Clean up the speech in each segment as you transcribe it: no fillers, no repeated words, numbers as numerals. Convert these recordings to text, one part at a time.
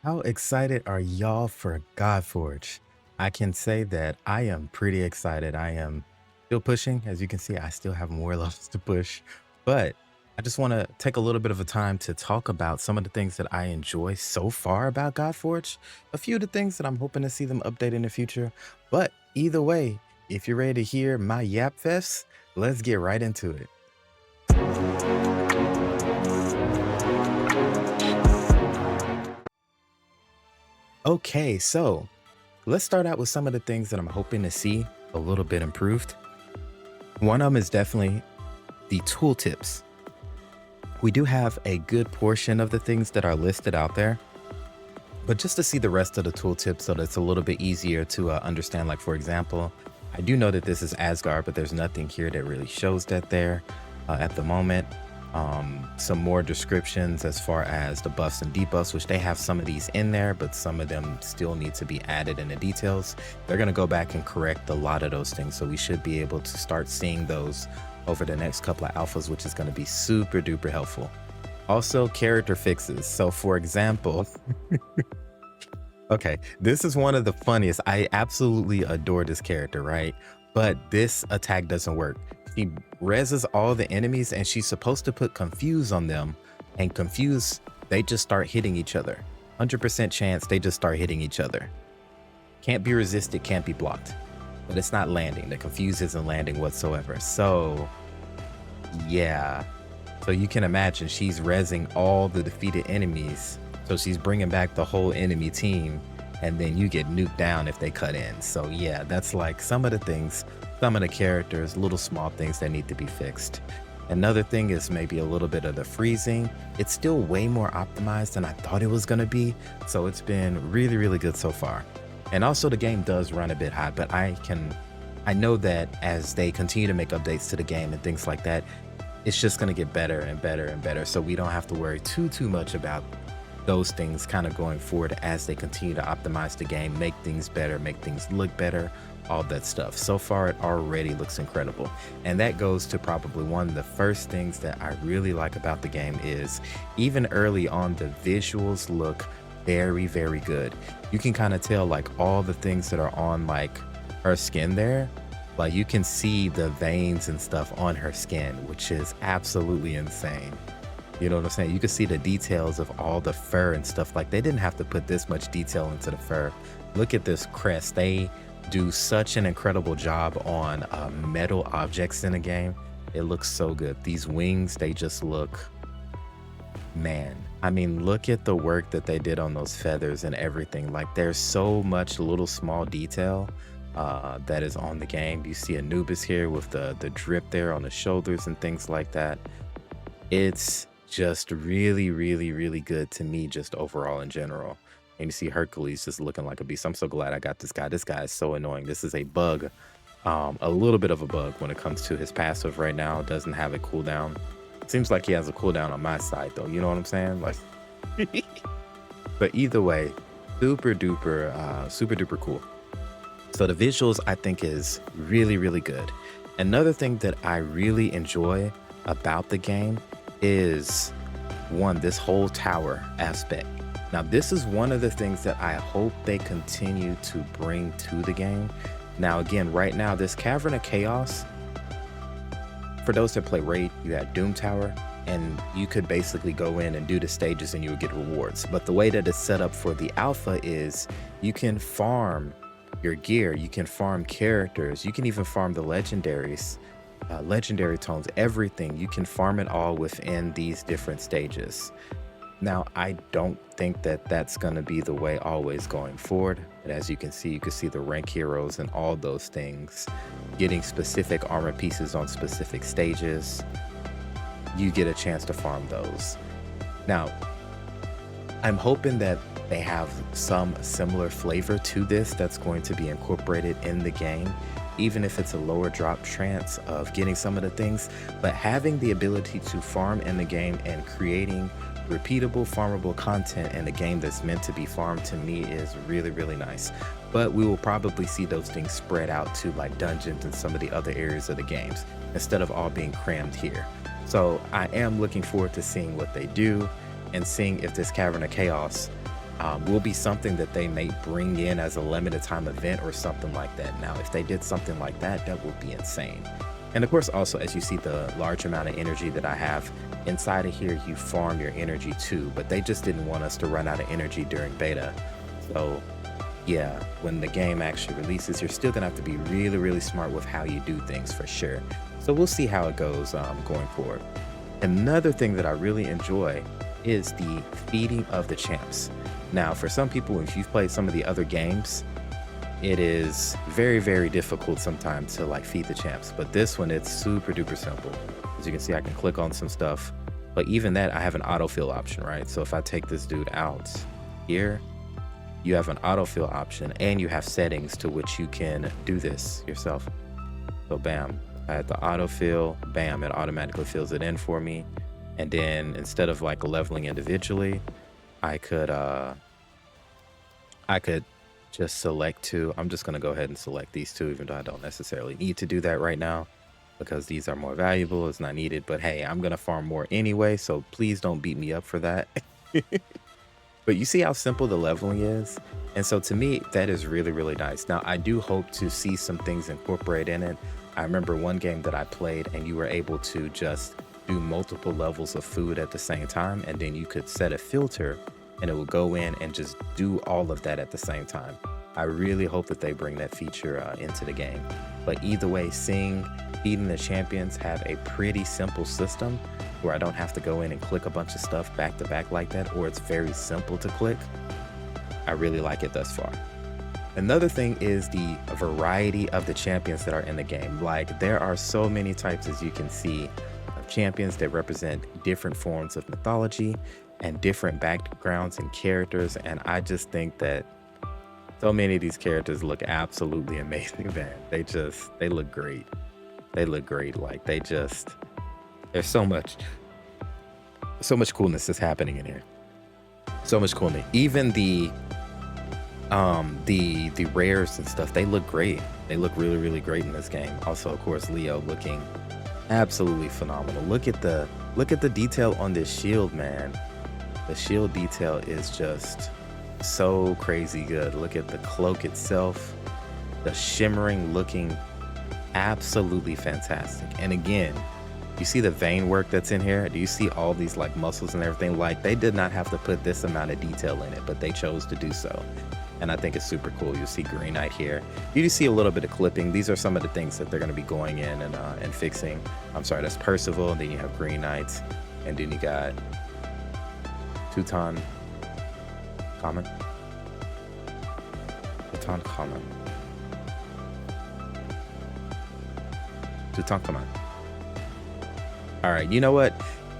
How excited are y'all for Godforge? I can say that I am pretty excited. I am still pushing. As you can see, I still have more levels to push, but I just want to take a little bit of a time to talk about some of the things that I enjoy so far about Godforge, a few of the things that I'm hoping to see them update in the future. But either way, if you're ready to hear my Yap Fest, let's get right into it. Okay, so let's start out with some of the things that I'm hoping to see a little bit improved. One of them is definitely the tooltips. We do have a good portion of the things that are listed out there, but just to see the rest of the tooltips so that it's a little bit easier to understand. Like, for example, I do know that this is Asgard, but there's nothing here that really shows that there at the moment. Some more descriptions as far as the buffs and debuffs, which they have some of these in there, but some of them still need to be added in the details. They're going to go back and correct a lot of those things. So we should be able to start seeing those over the next couple of alphas, which is going to be super duper helpful. Also, character fixes. So for example, okay, this is one of the funniest. I absolutely adore this character, right? But this attack doesn't work. She reses all the enemies and she's supposed to put confuse on them, and confuse, they just start hitting each other. 100% chance they just start hitting each other. Can't be resisted, can't be blocked. But it's not landing. The confuse isn't landing whatsoever. So yeah. So you can imagine she's resing all the defeated enemies. So she's bringing back the whole enemy team, and then you get nuked down if they cut in. So yeah, that's like some of the things, some of the characters, little small things that need to be fixed. Another thing is maybe a little bit of the freezing. It's still way more optimized than I thought it was going to be. So it's been really, really good so far. And also the game does run a bit hot, but I know that as they continue to make updates to the game and things like that, it's just going to get better and better and better. So we don't have to worry too much about those things kind of going forward as they continue to optimize the game, make things better, make things look better, all that stuff. So far, it already looks incredible. And that goes to probably one of the first things that I really like about the game is even early on, the visuals look very, very good. You can kind of tell like all the things that are on like her skin there. Like you can see the veins and stuff on her skin, which is absolutely insane. You know what I'm saying? You can see the details of all the fur and stuff. Like they didn't have to put this much detail into the fur. Look at this crest. They do such an incredible job on metal objects in the game. It looks so good. These wings, they just look, man. I mean, look at the work that they did on those feathers and everything. Like there's so much little small detail that is on the game. You see Anubis here with the drip there on the shoulders and things like that. It's just really, really, really good to me, just overall in general. And you see Hercules just looking like a beast. I'm so glad I got this guy. This guy is so annoying. This is a bug, a little bit of a bug when it comes to his passive right now. Doesn't have a cooldown. Seems like he has a cooldown on my side though. You know what I'm saying? Like, but either way, super duper cool. So the visuals I think is really, really good. Another thing that I really enjoy about the game is one, this whole tower aspect. Now, this is one of the things that I hope they continue to bring to the game. Now, again, right now, this Cavern of Chaos, for those that play Raid, you had Doom Tower, and you could basically go in and do the stages and you would get rewards. But the way that it's set up for the alpha is you can farm your gear, you can farm characters, you can even farm the legendaries, legendary tones, everything. You can farm it all within these different stages. Now, I don't think that that's going to be the way always going forward. But as you can see the rank heroes and all those things, getting specific armor pieces on specific stages. You get a chance to farm those. Now, I'm hoping that they have some similar flavor to this that's going to be incorporated in the game, even if it's a lower drop chance of getting some of the things. But having the ability to farm in the game and creating repeatable farmable content in a game that's meant to be farmed, to me, is really, really nice. But we will probably see those things spread out to like dungeons and some of the other areas of the games instead of all being crammed here. So I am looking forward to seeing what they do and seeing if this Cavern of Chaos will be something that they may bring in as a limited time event or something like that. Now, if they did something like that, that would be insane. And of course, also, as you see the large amount of energy that I have inside of here, you farm your energy too, but they just didn't want us to run out of energy during beta. So yeah, when the game actually releases, you're still gonna have to be really, really smart with how you do things for sure. So we'll see how it goes going forward. Another thing that I really enjoy is the feeding of the champs. Now, for some people, if you've played some of the other games, it is very, very difficult sometimes to like feed the champs. But this one, it's super duper simple. As you can see, I can click on some stuff, but even that, I have an autofill option, right? So if I take this dude out here, you have an autofill option and you have settings to which you can do this yourself. So bam, I had the autofill, bam, it automatically fills it in for me. And then instead of like leveling individually, I could just select two. I'm just gonna go ahead and select these two, even though I don't necessarily need to do that right now because these are more valuable. It's not needed, but hey, I'm gonna farm more anyway, so please don't beat me up for that. But you see how simple the leveling is? And so to me, that is really, really nice. Now, I do hope to see some things incorporated in it. I remember one game that I played and you were able to just do multiple levels of food at the same time, and then you could set a filter and it will go in and just do all of that at the same time. I really hope that they bring that feature into the game. But either way, feeding the champions have a pretty simple system where I don't have to go in and click a bunch of stuff back to back like that, or it's very simple to click. I really like it thus far. Another thing is the variety of the champions that are in the game. Like, there are so many types, as you can see, of champions that represent different forms of mythology and different backgrounds and characters. And I just think that so many of these characters look absolutely amazing, man. They look great. They look great. Like, there's so much coolness that's happening in here. So much coolness. Even the rares and stuff, they look great. They look really, really great in this game. Also, of course, Leo looking absolutely phenomenal. Look at the detail on this shield, man. The shield detail is just so crazy good. Look at the cloak itself, the shimmering looking absolutely fantastic. And again, you see the vein work that's in here? Do you see all these like muscles and everything? Like, they did not have to put this amount of detail in it, but they chose to do so. And I think it's super cool. You'll see Green Knight here. You do see a little bit of clipping. These are some of the things that they're going to be going in and fixing. I'm sorry, that's Percival, and then you have Green Knight, and then you got Tutankhamun. All right, you know what?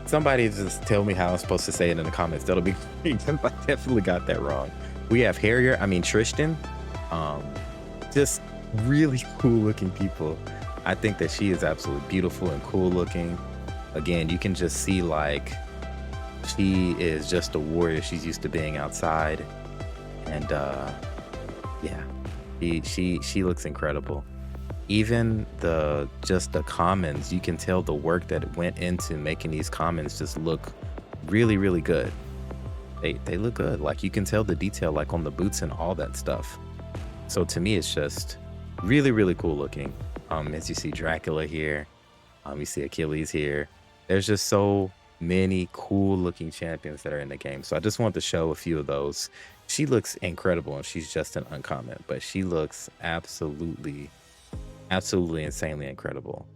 Somebody just tell me how I'm supposed to say it in the comments. That'll be great. I definitely got that wrong. We have Tristan. Just really cool looking people. I think that she is absolutely beautiful and cool looking. Again, you can just see like she is just a warrior. She's used to being outside, and yeah, she looks incredible. Even the commons, you can tell the work that went into making these commons just look really, really good. They look good. Like, you can tell the detail like on the boots and all that stuff. So to me, it's just really, really cool looking. As you see Dracula here, you see Achilles here. There's just so many cool looking champions that are in the game. So I just wanted to show a few of those. She looks incredible, and she's just an uncommon, but she looks absolutely insanely incredible.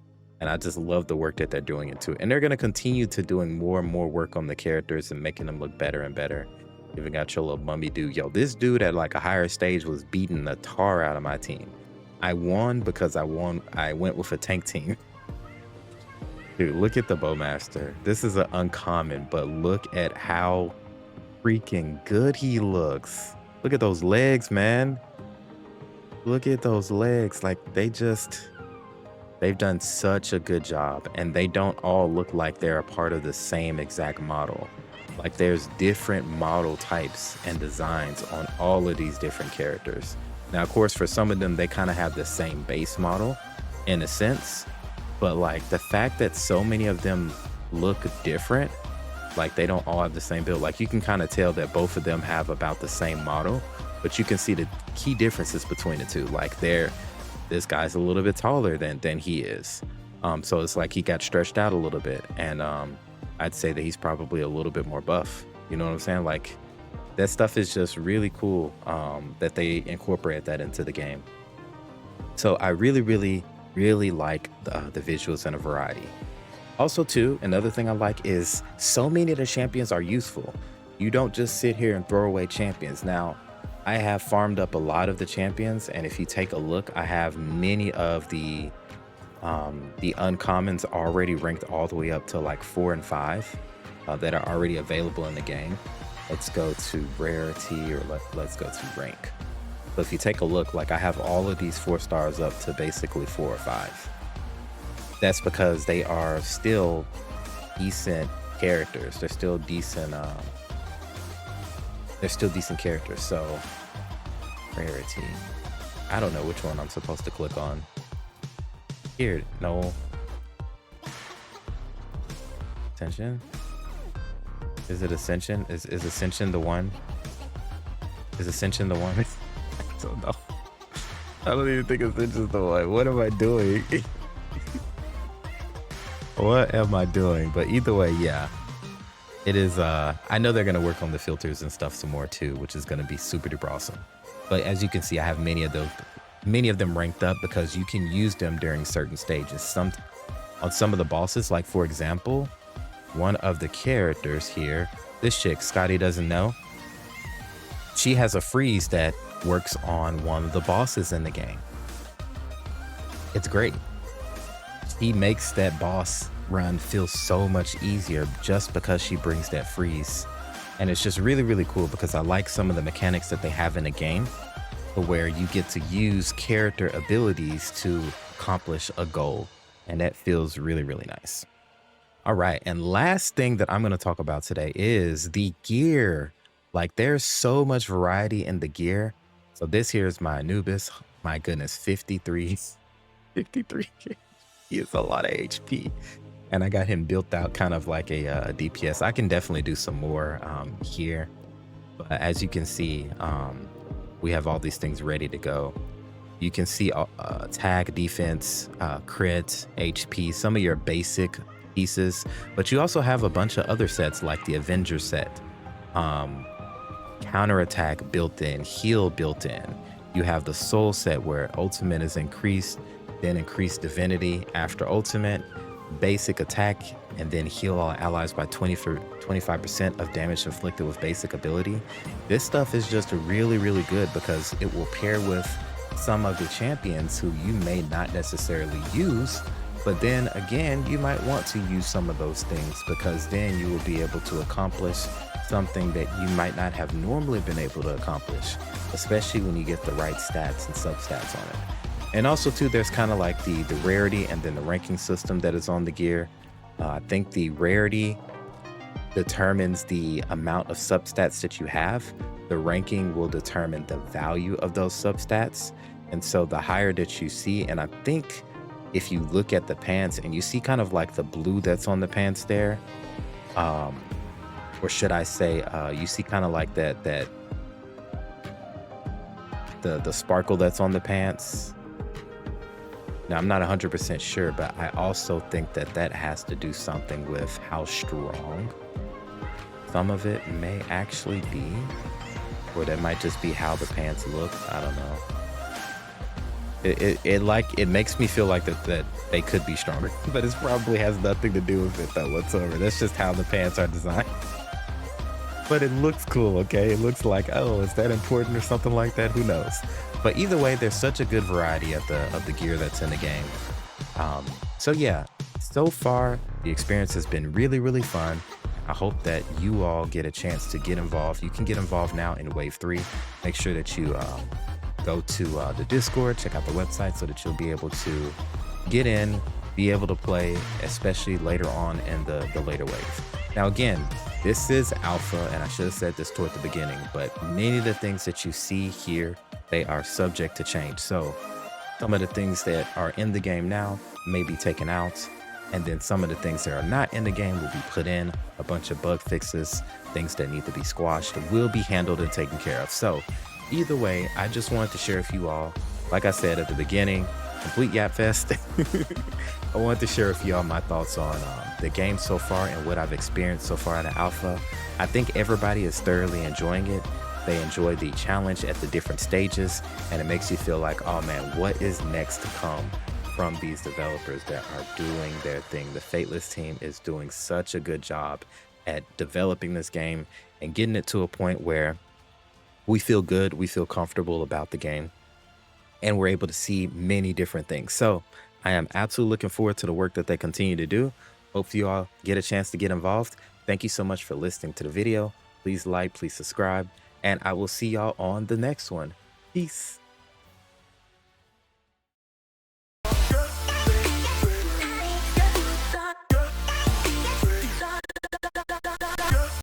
And I just love the work that they're doing into it. And they're going to continue to doing more and more work on the characters and making them look better and better. Even got your little mummy dude. Yo, this dude at like a higher stage was beating the tar out of my team. I won because I went with a tank team. Dude, look at the Bowmaster. This is an uncommon, but look at how freaking good he looks. Look at those legs, man. Look at those legs. Like, they've done such a good job, and they don't all look like they're a part of the same exact model. Like, there's different model types and designs on all of these different characters. Now, of course, for some of them, they kind of have the same base model in a sense, but like the fact that so many of them look different, Like they don't all have the same build. Like you can kind of tell that both of them have about the same model, but you can see the key differences between the two. Like this guy's a little bit taller than he is. So it's like he got stretched out a little bit. And I'd say that he's probably a little bit more buff. You know what I'm saying? Like that stuff is just really cool that they incorporate that into the game. So I really, really, really like the visuals and a variety. Also, too, another thing I like is so many of the champions are useful. You don't just sit here and throw away champions. Now, I have farmed up a lot of the champions, and if you take a look, I have many of the uncommons already ranked all the way up to like 4 and 5 that are already available in the game. Let's go to rarity, or let's go to rank. So if you take a look, like I have all of these 4 stars up to basically 4 or 5. That's because they are still decent characters. They're still decent. They're still decent characters. So rarity. I don't know which one I'm supposed to click on. Here, no. Ascension. Is it Ascension? Is Ascension the one? Is Ascension the one? I don't know. I don't even think Ascension's the one. What am I doing? What am I doing? But either way, yeah, it is. I know they're gonna work on the filters and stuff some more too, which is gonna be super duper awesome. But as you can see, I have many of them ranked up because you can use them during certain stages. On some of the bosses, like for example, one of the characters here, this chick, Scotty doesn't know. She has a freeze that works on one of the bosses in the game. It's great. He makes that boss run feel so much easier just because she brings that freeze. And it's just really, really cool because I like some of the mechanics that they have in the game where you get to use character abilities to accomplish a goal. And that feels really, really nice. All right. And last thing that I'm going to talk about today is the gear. Like there's so much variety in the gear. So this here is my Anubis. My goodness, 53. He is a lot of HP, and I got him built out kind of like a DPS. I can definitely do some more here, but as you can see, we have all these things ready to go. You can see tag, defense, crit, HP, some of your basic pieces, but you also have a bunch of other sets like the Avenger set, counterattack built in, heal built in. You have the Soul set where ultimate is increased, then increased divinity after ultimate, basic attack, and then heal all allies by 25% of damage inflicted with basic ability. This stuff is just really, really good because it will pair with some of the champions who you may not necessarily use, but then again, you might want to use some of those things because then you will be able to accomplish something that you might not have normally been able to accomplish, especially when you get the right stats and substats on it. And also too, there's kind of like the rarity and then the ranking system that is on the gear. I think the rarity determines the amount of substats that you have. The ranking will determine the value of those substats. And so the higher that you see, and I think if you look at the pants and you see kind of like the blue that's on the pants there, or should I say, you see kind of like the sparkle that's on the pants. Now, I'm not 100% sure, but I also think that has to do something with how strong some of it may actually be, or that might just be how the pants look. I don't know. It makes me feel like that they could be stronger, but it probably has nothing to do with it though whatsoever. That's just how the pants are designed. But it looks cool, okay? It looks like, oh, is that important or something like that? Who knows? But either way, there's such a good variety of the gear that's in the game. So yeah, so far the experience has been really, really fun. I hope that you all get a chance to get involved. You can get involved now in Wave 3. Make sure that you go to the Discord, check out the website so that you'll be able to get in, be able to play, especially later on in the later wave. Now again, this is alpha, and I should have said this toward the beginning, but many of the things that you see here, they are subject to change. So some of the things that are in the game now may be taken out. And then some of the things that are not in the game will be put in. A bunch of bug fixes, things that need to be squashed will be handled and taken care of. So either way, I just wanted to share with you all, like I said at the beginning, complete Yap Fest. I wanted to share with y'all my thoughts on the game so far and what I've experienced so far in the alpha. I think everybody is thoroughly enjoying it. They enjoy the challenge at the different stages, and it makes you feel like, oh man, what is next to come from these developers that are doing their thing? The Fateless team is doing such a good job at developing this game and getting it to a point where we feel good, we feel comfortable about the game, and we're able to see many different things. So I am absolutely looking forward to the work that they continue to do. Hope you all get a chance to get involved. Thank you so much for listening to the video. Please like, please subscribe, and I will see y'all on the next one. Peace.